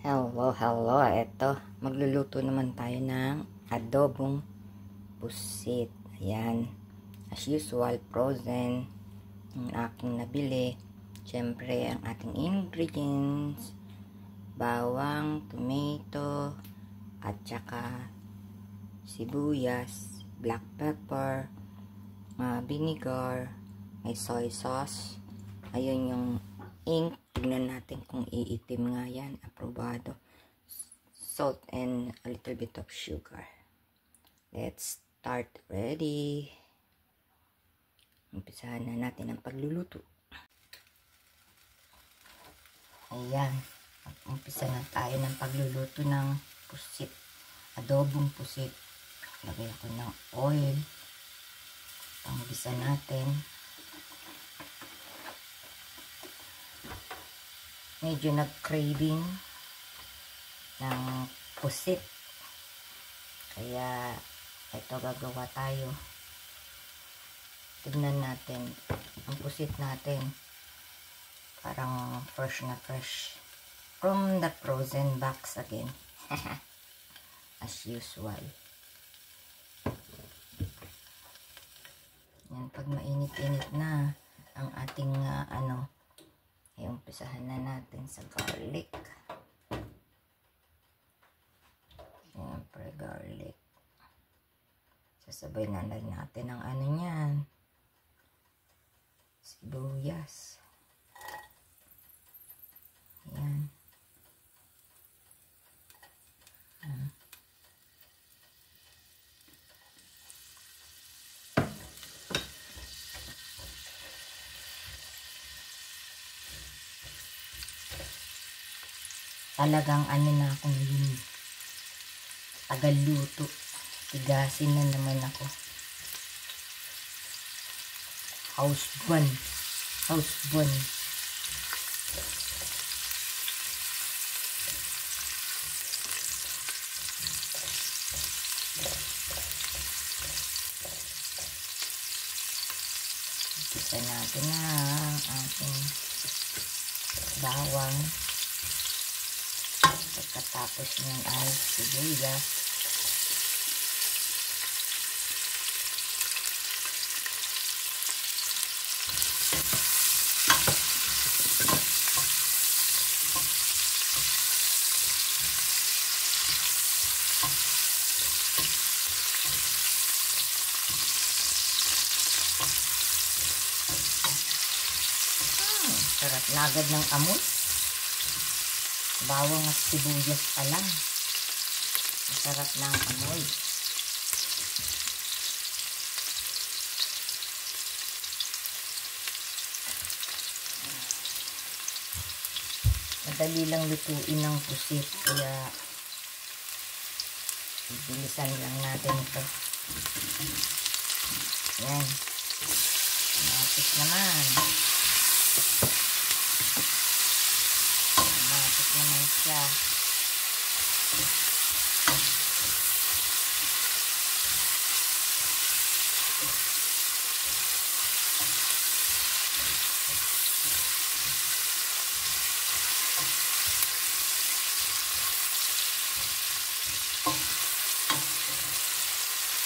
Hello. Eto, magluluto naman tayo ng adobong pusit. Ayan. As usual, frozen. Yung aking nabili. Siyempre, ang ating ingredients. Bawang, tomato, at saka sibuyas, black pepper, vinegar, may soy sauce. Ayun yung ink. Tignan natin kung iitim nga yan. Aprobado. Salt and a little bit of sugar. Let's start. Ready. Umpisahan na natin ang pagluluto. Ayan. Umpisa na tayo ng pagluluto ng pusit. Adobong pusit. Lagay ako ng oil. Pangubisa natin. Medyo nag-craving ng pusit. Kaya, ito gagawa tayo. Tignan natin. Ang pusit natin, parang fresh na fresh. From the frozen box again. As usual. Yan, pag mainit-init na ang ating umpisahan na natin sa garlic. Siyempre garlic. Sasabay na lang natin ang niyan. Sibuyas. Ayan. Talagang na akong yun. Tagaluto. Tigasin na naman ako. Housebound. Kita natin na ang ating bawang. Pagkatapos niyan ay sibuyas. Sarap na agad ng amoy. Bawang at sibuyas pa lang. Masarap na ang amoy. Madali lang lutuin ng pusit. Kaya bilisan lang natin ito. Yan. Matik naman. Naman siya.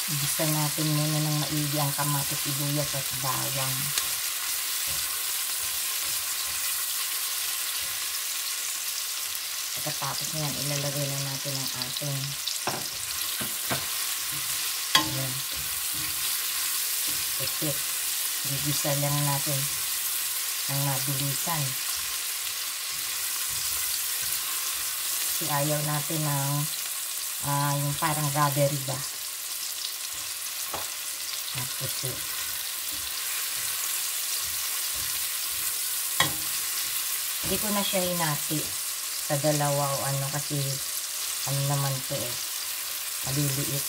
Igisa natin muna ng maigi ang kamatis, sibuyas at bawang. Pagkatapos niyan, ilalagay na natin ang ating pusit. Gigisa lang natin ng mabilisan. Kasi ayaw natin ng yung parang rubbery ba na pusit. Hindi ko na siya hinati sa dalawa o kasi naman to maliliit.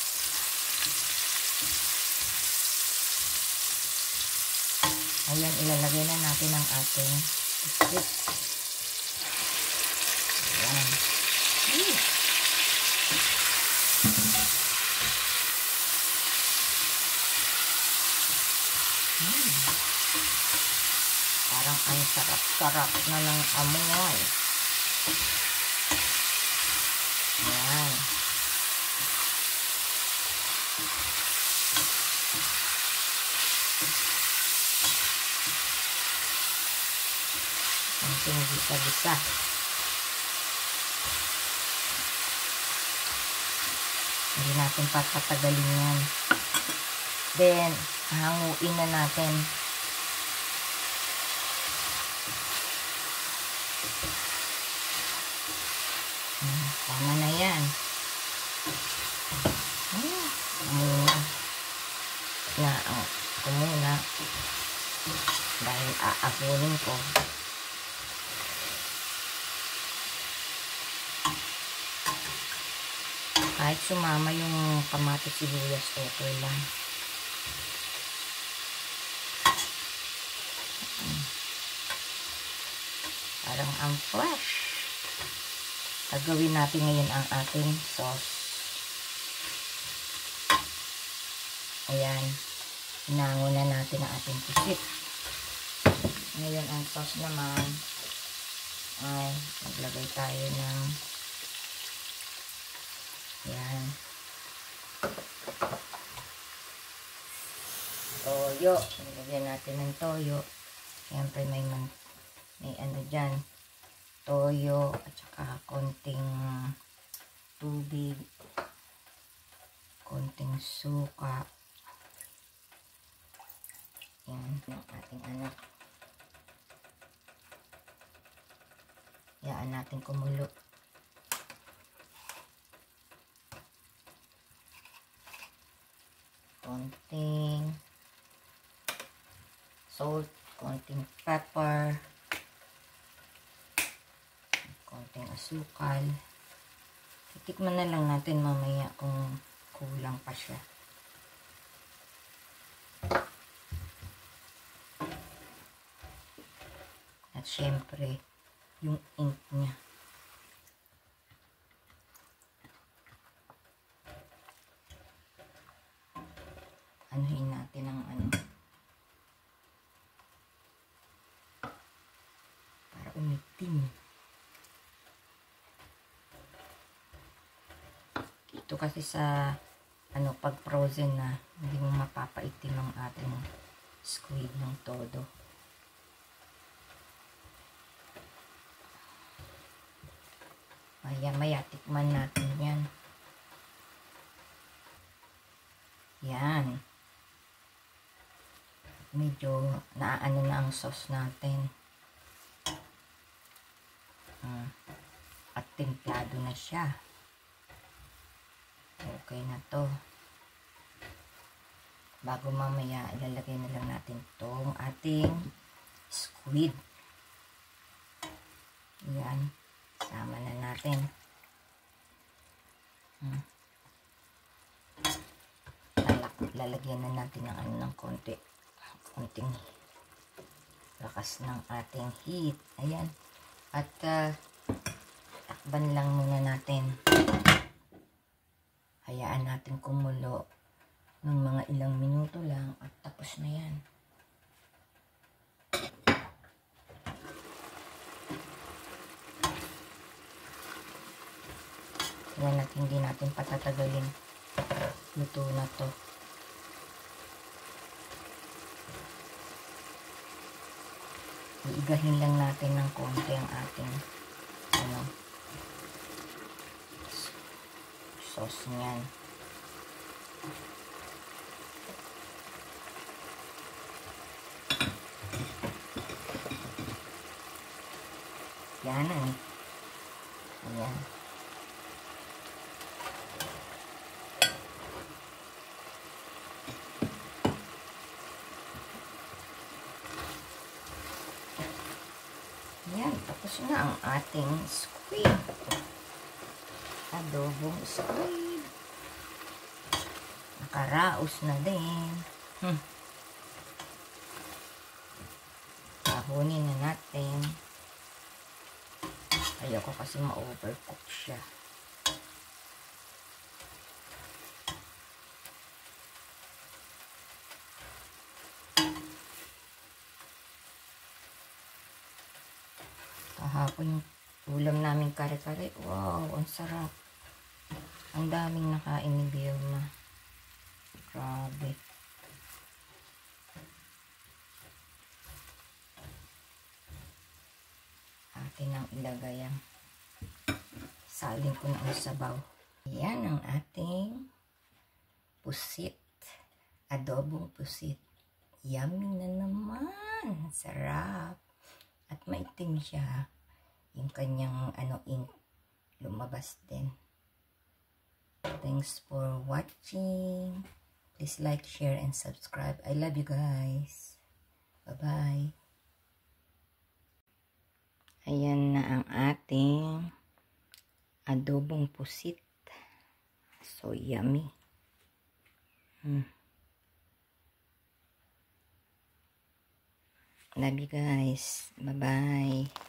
Ayan, ilalagay na natin ang ating pusit. Ayan. Parang ang sarap-sarap na ng amoy. ating gisa-gisa. Hindi natin papatagalin yan. Then, hanguin na natin. Tama na yan. Muna. Dahil aapunin ko. Kahit sumama yung kamatis sibuyas, okay lang. Parang ang fresh. Gagawin natin ngayon ang ating sauce. Ayan. Inango na natin ang ating pusit. Ngayon ang sauce naman ay maglagay tayo ng ayan. Toyo. Nilagyan natin ng toyo. Siyempre may ano dyan. Toyo at saka konting tubig. Konting suka. Yan ang ating anak. Yaan natin kumulo. Konting salt, konting pepper, konting asukal. Titikman na lang natin mamaya kung kulang pa siya. At syempre, yung ink niya. Anuhin natin ang ano. Para umitim. Ito kasi sa ano, pag frozen na, hindi mo mapapaitim ang ating squid ng todo. Maya tikman natin yan. Yan. Medyo naaano na ang sauce natin. At templado na siya. Okay na to. Bago mamaya, ilalagay na lang natin tong ating squid. Yan. Sama na natin. Lalagyan na natin ng ano ng konting lakas ng ating heat. Ayan. At takban lang muna natin. Hayaan natin kumulo ng mga ilang minuto lang at tapos na yan. Yan at hindi natin patatagalin. Luto na to. Iigahin lang natin ng konti ang ating ano, sauce niyan. Yan eh. Ayan. Yan, tapos na ang ating squid. Adobong squid. Nakaraos na din. Kahunin na natin. Ayoko kasi ma-overcook siya. Kahapon yung ulam namin kare-kare. Wow, ang sarap. Ang daming nakain ni Vilma. Grabe. natin ang ilagay ang salin ko na ang sabaw. Yan ang ating pusit. Adobong pusit. Yummy na naman. Sarap. At maitim siya. Yung kanyang ink lumabas din. Thanks for watching. Please like, share, and subscribe. I love you guys. Bye-bye. Ayan na ang ating adobong pusit. So yummy. Love you guys. Bye-bye.